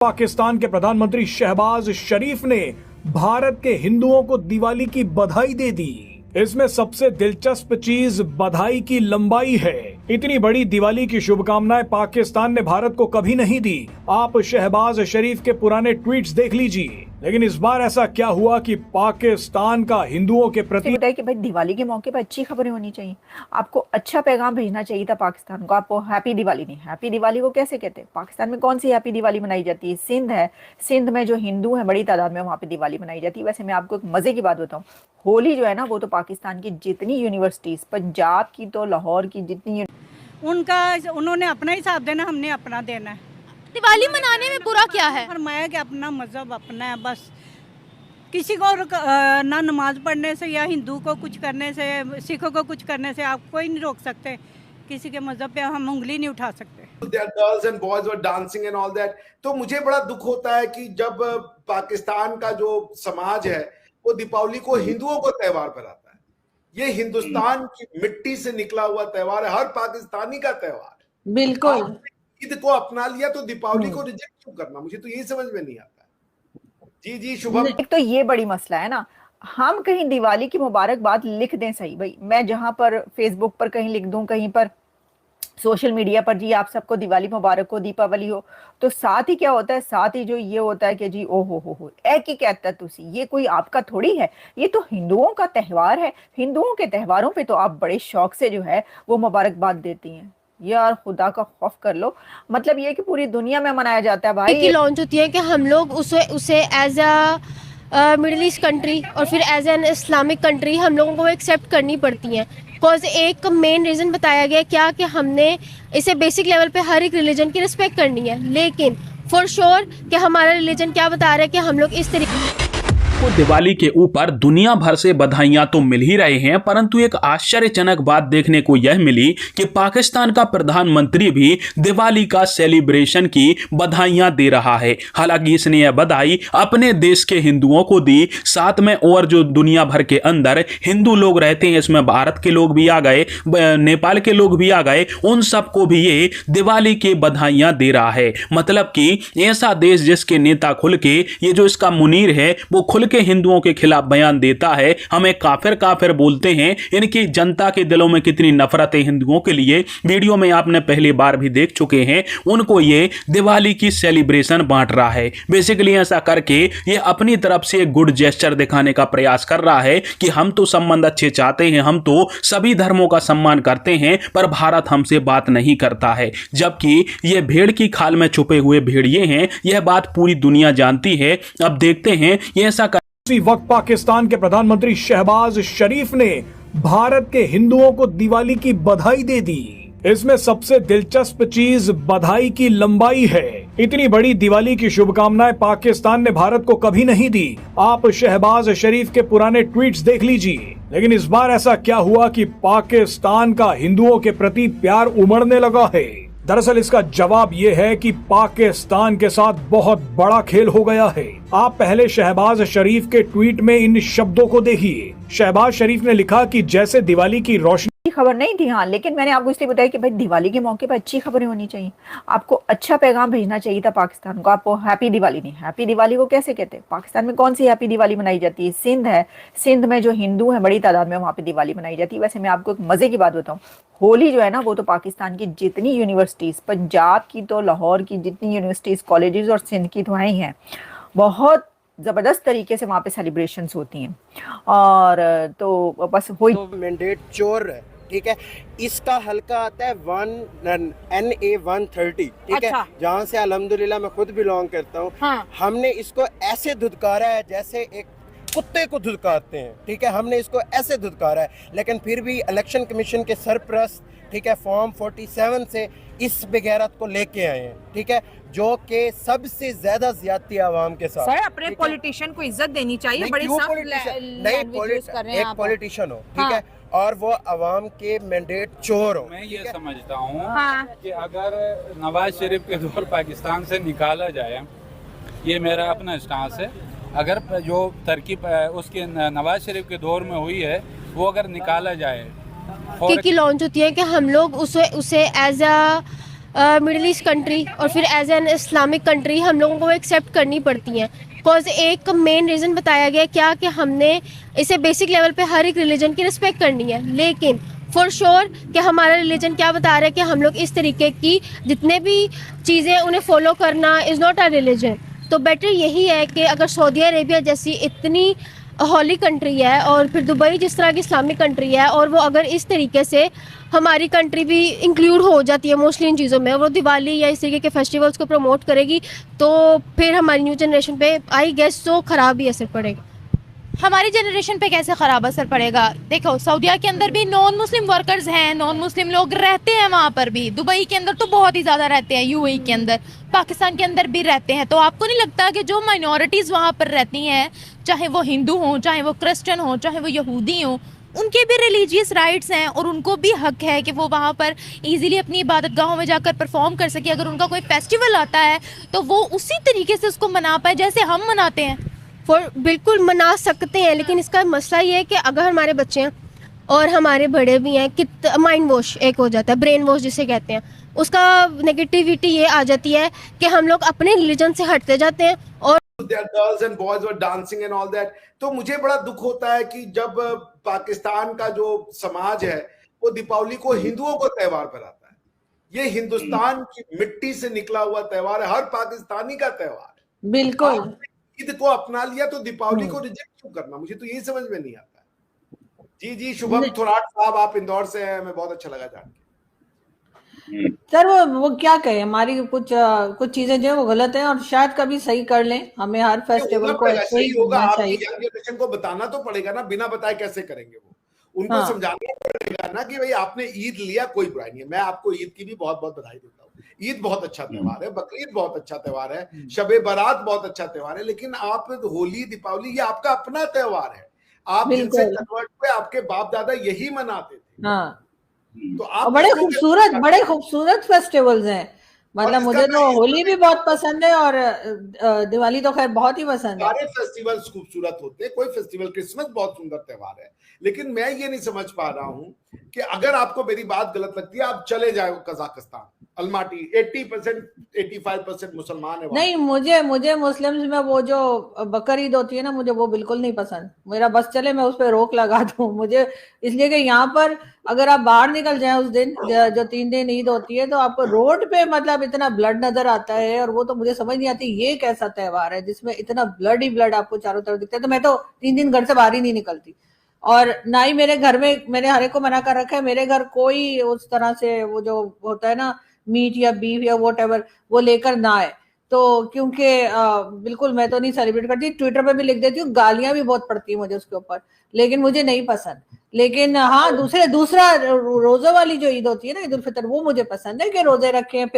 पाकिस्तान के प्रधानमंत्री शहबाज शरीफ ने भारत के हिंदुओं को दिवाली की बधाई दे दी। इसमें सबसे दिलचस्प चीज बधाई की लंबाई है। इतनी बड़ी दिवाली की शुभकामनाएं पाकिस्तान ने भारत को कभी नहीं दी। आप शहबाज शरीफ के पुराने ट्वीट्स देख लीजिए। लेकिन इस बार ऐसा क्या हुआ कि पाकिस्तान का हिंदुओं के प्रति बताया कि भाई दिवाली के मौके पर अच्छी खबरें होनी चाहिए, आपको अच्छा पैगाम भेजना चाहिए था पाकिस्तान को। आपको हैप्पी दिवाली नहीं, हैप्पी दिवाली को कैसे कहते हैं? पाकिस्तान में कौन सी हैप्पी दिवाली मनाई जाती है? सिंध है, सिंध में जो हिंदू है बड़ी तादाद में वहाँ पे दिवाली मनाई जाती है। वैसे मैं आपको एक मजे की बात बताऊँ, होली जो है ना वो तो पाकिस्तान की जितनी यूनिवर्सिटीज, पंजाब की तो लाहौर की जितनी उन्होंने अपना हिसाब देना, हमने अपना देना है। दिवाली मनाने में बुरा क्या है? फरमाया कि अपना मजहब अपना है, बस किसी को ना नमाज पढ़ने से या हिंदू को कुछ करने से, सिखों को कुछ करने से आप कोई नहीं रोक सकते। किसी के मजहब पे हम उंगली नहीं उठा सकते। Girls and boys were dancing and all that. तो मुझे बड़ा दुख होता है कि जब पाकिस्तान का जो समाज है वो दीपावली को हिंदुओं को त्योहार बनाता है। ये हिंदुस्तान की मिट्टी से निकला हुआ त्योहार है, हर पाकिस्तानी का त्योहार। बिल्कुल। ईद को अपना लिया तो दीपावली को रिजेक्ट क्यों करना? मुझे तो यही समझ में नहीं आता। जी शुभम। एक तो ये बड़ी मसला है ना, हम कहीं दिवाली की मुबारकबाद लिख दें, सही भाई, मैं जहां पर फेसबुक पर कहीं लिख दूं, कहीं पर सोशल मीडिया पर जी आप सबको दिवाली मुबारक हो, दीपावली हो, तो साथ ही क्या होता है, साथ ही जो ये होता है कि जी ओ हो ए की कहता तुसी, ये कोई आपका थोड़ी है, ये तो हिंदुओं का त्यौहार है। हिंदुओं के त्योहारों पे तो आप बड़े शौक से जो है वो मुबारकबाद देती हैं। यार खुदा का खौफ कर लो, मतलब ये कि पूरी दुनिया में मनाया जाता है भाई। की लॉन्च होती है कि हम लोग उसे as a Middle East country और फिर एज एन इस्लामिक कंट्री हम लोगों को एक्सेप्ट करनी पड़ती हैं। बिकॉज एक मेन रीज़न बताया गया क्या कि हमने इसे बेसिक लेवल पे हर एक रिलीजन की रिस्पेक्ट करनी है, लेकिन फॉर श्योर कि हमारा रिलीजन क्या बता रहा है कि हम लोग इस तरीके को दिवाली के ऊपर दुनिया भर से बधाइयां तो मिल ही रहे हैं, परंतु एक आश्चर्यजनक बात देखने को यह मिली कि पाकिस्तान का प्रधानमंत्री भी दिवाली का सेलिब्रेशन की बधाइयां दे रहा है। हालांकि इसने यह बधाई अपने देश के हिंदुओं को दी, साथ में और जो दुनिया भर के अंदर हिंदू लोग रहते हैं, इसमें भारत के लोग भी आ गए, नेपाल के लोग भी आ गए, उन सबको भी ये दिवाली की बधाइयां दे रहा है। मतलब कि ऐसा देश जिसके नेता खुल के, ये जो इसका मुनीर है वो खुल के हिंदुओं के खिलाफ बयान देता है, हमें काफिर बोलते हैं। इनकी जनता के दिलों में कितनी नफरत है हिंदुओं के लिए, वीडियो में आपने पहली बार भी देख चुके हैं। उनको ये दिवाली की सेलिब्रेशन बांट रहा है। बेसिकली ऐसा करके ये अपनी तरफ से एक गुड जेस्चर दिखाने का प्रयास कर रहा है कि हम तो संबंध अच्छे चाहते हैं, हम तो सभी धर्मों का सम्मान करते हैं, पर भारत हमसे बात नहीं करता है। जबकि ये भेड़ की खाल में छुपे हुए भेड़िए हैं, यह बात पूरी दुनिया जानती है। अब देखते हैं ये ऐसा उसी वक्त पाकिस्तान के प्रधानमंत्री शहबाज शरीफ ने भारत के हिंदुओं को दिवाली की बधाई दे दी। इसमें सबसे दिलचस्प चीज बधाई की लंबाई है। इतनी बड़ी दिवाली की शुभकामनाएं पाकिस्तान ने भारत को कभी नहीं दी। आप शहबाज शरीफ के पुराने ट्वीट्स देख लीजिए। लेकिन इस बार ऐसा क्या हुआ कि पाकिस्तान का हिंदुओं के प्रति प्यार उमड़ने लगा है? दरअसल इसका जवाब ये है कि पाकिस्तान के साथ बहुत बड़ा खेल हो गया है। आप पहले शहबाज शरीफ के ट्वीट में इन शब्दों को देखिए। शहबाज शरीफ ने लिखा कि जैसे दिवाली की रोशनी खबर नहीं थी, हाँ, लेकिन मैंने आपको इसलिए बताया कि भाई दिवाली के मौके पर अच्छी खबरें होनी चाहिए, आपको अच्छा पैगाम भेजना चाहिए था पाकिस्तान को। आपको हैप्पी दिवाली नहीं, हैप्पी दिवाली को कैसे कहते हैं? पाकिस्तान में कौन सी हैप्पी दिवाली मनाई जाती है? सिंध है, सिंध में जो हिंदू है बड़ी तादाद में वहाँ पे दिवाली मनाई जाती है। वैसे मैं आपको एक मजे की बात बताऊँ, होली जो है ना वो तो पाकिस्तान की जितनी यूनिवर्सिटीज, पंजाब की तो लाहौर की जितनी यूनिवर्सिटीज, कॉलेजेस और सिंध की तो हैं ही हैं, बहुत ज़बरदस्त तरीके से वहाँ पे सेलिब्रेशंस होती हैं। और तो बस वही मैंडेट चोर है, ठीक है। इसका हल्का आता है NA 130, ठीक है, जहाँ से अल्हम्दुलिल्लाह मैं खुद बिलोंग करता हूँ। हाँ। हमने इसको ऐसे धुतकारा है जैसे एक कुत्ते को धुतकारते हैं, ठीक है, हमने इसको ऐसे धुतकारा है। लेकिन फिर भी इलेक्शन कमीशन के सरप्रस्त, ठीक है, फॉर्म 47 से इस बेगैरत को लेके आए हैं, ठीक है, जो कि सबसे ज्यादा ज्यादती आवाम के साथ। सर अपने पॉलिटिशियन को इज्जत देनी चाहिए, बड़े एक पॉलिटिशियन हो, ठीक है, और वो अवाम के मैंडेट चोर हो। मैं ये समझता हूँ कि अगर नवाज शरीफ के दौर पाकिस्तान से निकाला जाए, ये मेरा अपना स्टांस है, अगर जो तरकीब उसके नवाज शरीफ के दौर में हुई है वो अगर निकाला जाए, की लॉन्च होती है कि हम लोग उसे as a Middle East country और फिर एज एन इस्लामिक कंट्री हम लोगों को एक्सेप्ट करनी पड़ती हैं। बिकॉज एक मेन रीज़न बताया गया क्या कि हमने इसे बेसिक लेवल पे हर एक रिलीजन की रिस्पेक्ट करनी है, लेकिन फॉर श्योर कि हमारा रिलीजन क्या बता रहा है कि हम लोग इस तरीके की जितने भी चीज़ें उन्हें फॉलो करना इज़ नॉट अ रिलीजन। तो बेटर यही है कि अगर सऊदी अरेबिया जैसी इतनी हॉली कंट्री है और फिर दुबई जिस तरह की इस्लामिक कंट्री है और वो अगर इस तरीके से हमारी कंट्री भी इंक्लूड हो जाती है मोस्टली इन चीज़ों में, और वो दिवाली या इस तरीके के फेस्टिवल्स को प्रमोट करेगी, तो फिर हमारी न्यू जनरेशन पे आई गेस तो ख़राब ही असर पड़ेगा। हमारी जनरेशन पे कैसे खराब असर पड़ेगा? देखो, सऊदीया के अंदर भी नॉन मुस्लिम वर्कर्स हैं, नॉन मुस्लिम लोग रहते हैं वहाँ पर भी। दुबई के अंदर तो बहुत ही ज़्यादा रहते हैं, यूएई के अंदर, पाकिस्तान के अंदर भी रहते हैं। तो आपको नहीं लगता कि जो माइनॉरिटीज़ वहाँ पर रहती हैं, चाहे वो हिंदू हों, चाहे वो क्रिश्चियन हों, चाहे वो यहूदी हों, उनके भी रिलीजियस राइट्स हैं और उनको भी हक है कि वो वहाँ पर इजीली अपनी इबादत गाहों में जाकर परफॉर्म कर सके। अगर उनका कोई फेस्टिवल आता है तो वो उसी तरीके से उसको मना पाए जैसे हम मनाते हैं। बिल्कुल मना सकते हैं, लेकिन इसका मसला ये है कि अगर हमारे बच्चे हैं और हमारे बड़े भी हैं, माइंड वॉश एक हो जाता है, ब्रेन वॉश जिसे कहते हैं, उसका नेगेटिविटी ये आ जाती है कि हम लोग अपने रिलीजन से हटते जाते हैं और girls and boys were dancing and all that. तो मुझे बड़ा दुख होता है कि जब पाकिस्तान का जो समाज है वो दीपावली को हिंदुओं को त्योहार बनाता है। ये हिंदुस्तान की मिट्टी से निकला हुआ त्योहार है, हर पाकिस्तानी का त्योहार है। बिल्कुल। ईद को अपना लिया तो दीपावली को रिजेक्ट क्यों करना? मुझे तो यही समझ में नहीं आता है। जी शुभम थोराट साहब, आप इंदौर से हैं, मैं बहुत अच्छा लगा जान के। सर वो क्या कहे, हमारी कुछ चीजें जो है वो गलत है और शायद कभी सही कर लें। हमें हर फेस्टिवल को ऐसे ही होगा। होना आपकी चाहिए। यंग जनरेशन को बताना तो पड़ेगा ना, बिना बताए कैसे करेंगे वो? उनको समझाना पड़ेगा ना कि भाई आपने ईद लिया, कोई बुराई नहीं है। मैं आपको ईद की भी बहुत बहुत बधाई देता हूँ। ईद बहुत अच्छा त्योहार है, बकरीद बहुत अच्छा त्योहार है, शबे बारात बहुत अच्छा त्योहार है, लेकिन आप होली, दीपावली ये आपका अपना त्योहार है। आप जिनसे कन्वर्ट हुए, आपके बाप दादा यही मनाते थे। तो आप बड़े खूबसूरत फेस्टिवल्स हैं। मतलब मुझे तो होली भी बहुत पसंद है और दिवाली तो खैर बहुत ही पसंद है। सारे फेस्टिवल्स खूबसूरत होते हैं, कोई फेस्टिवल, क्रिसमस बहुत सुंदर त्योहार है, लेकिन मैं ये नहीं समझ पा रहा हूं कि अगर आपको मेरी बात गलत लगती है, आप चले जाओ कजाकिस्तान, अलमाटी, 80% 85% मुसलमान है। नहीं, मुझे मुस्लिम्स में वो जो बकर ईद होती है ना, मुझे वो बिल्कुल नहीं पसंद। मेरा बस चले मैं उस पर रोक लगा दूं। मुझे इसलिए कि यहाँ पर अगर आप बाहर निकल जाएं उस दिन जो 3 दिन ईद होती है, तो आपको रोड पे मतलब इतना ब्लड नजर आता है, और वो तो मुझे समझ नहीं आती ये कैसा त्योहार है जिसमें इतना ब्लड ही ब्लड आपको चारों तरफ दिखता है। तो मैं तो 3 दिन घर से बाहर ही नहीं निकलती, और ना ही मेरे घर में, मैंने हर एक को मना कर रखा है, मेरे घर कोई उस तरह से वो जो होता है ना मीट या बीफ या व्हाटएवर वो लेकर ना आए। तो क्योंकि बिल्कुल मैं तो नहीं सेलिब्रेट करती, ट्विटर पे भी लिख देती हूँ, गालियां भी बहुत पड़ती है मुझे उसके ऊपर, लेकिन मुझे नहीं पसंद। लेकिन हाँ, दूसरा रोजे वाली जो ईद होती है ना, ईद उल फितर, वो मुझे पसंद है कि रोजे रखें।